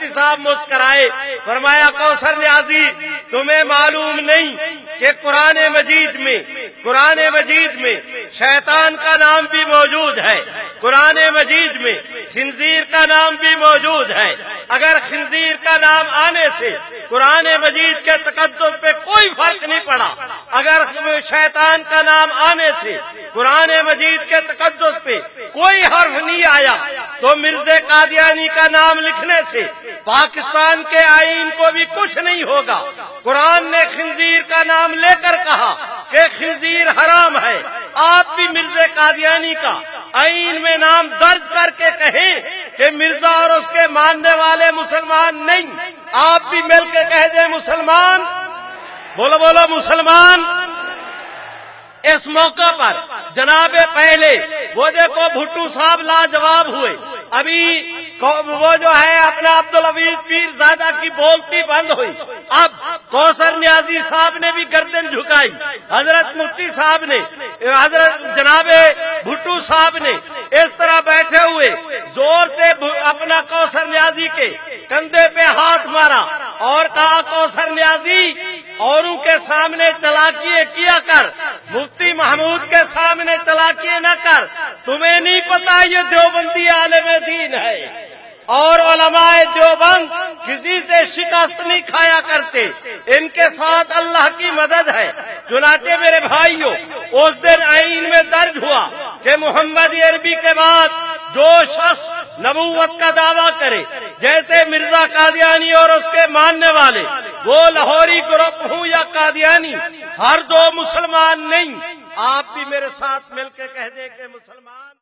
مفتی صاحب مسکرائے، فرمایا کوثر نیازی تمہیں معلوم نہیں کہ قرآن مجید میں شیطان کا نام بھی موجود ہے، قرآن مجید میں خنزیر کا نام بھی موجود ہے۔ اگر خنزیر کا نام آنے سے قرآن مجید کے تقدس پہ کوئی فرق نہیں پڑا، اگر شیطان کا نام آنے سے قرآن مجید کے تقدس پہ کوئی حرف نہیں آیا، تو مرزا قادیانی کا نام لکھنے سے پاکستان کے آئین کو بھی کچھ نہیں ہوگا۔ قرآن نے خنزیر کا نام لے کر کہا کہ خنزیر حرام ہے، آپ بھی مرزا قادیانی کا آئین میں نام درج کر کے کہیں کہ مرزا اور اس کے ماننے والے مسلمان نہیں، آپ بھی مل کے کہہ دیں مسلمان، بولو بولو مسلمان۔ اس موقع پر جناب پہلے وہ دیکھو بھٹو صاحب لاجواب ہوئے، ابھی وہ جو ہے اپنا عبدالعزیز پیر زادہ کی بولتی بند ہوئی، اب کوثر نیازی صاحب نے بھی گردن جھکائی، حضرت مفتی صاحب نے، حضرت جناب بھٹو صاحب نے اس طرح بیٹھے ہوئے زور سے اپنا کوثر نیازی کے کندھے پہ ہاتھ مارا اور کہا کوثر نیازی اوروں کے سامنے چلاکیے کیا کر، مفتی محمود کے سامنے چلاکیے نہ کر، تمہیں نہیں پتا یہ دیوبندی عالم دین ہے اور علماء دیوبند کسی سے شکست نہیں کھایا کرتے، ان کے ساتھ اللہ کی مدد ہے۔ چنانچہ میرے بھائیوں اس دن آئین میں درج ہوا کہ محمد عربی کے بعد جو شخص نبوت کا دعویٰ کرے، جیسے مرزا قادیانی اور اس کے ماننے والے، وہ لاہوری گروپ ہوں یا قادیانی، ہر دو مسلمان نہیں، آپ بھی میرے ساتھ مل کے کہہ دیں کہ مسلمان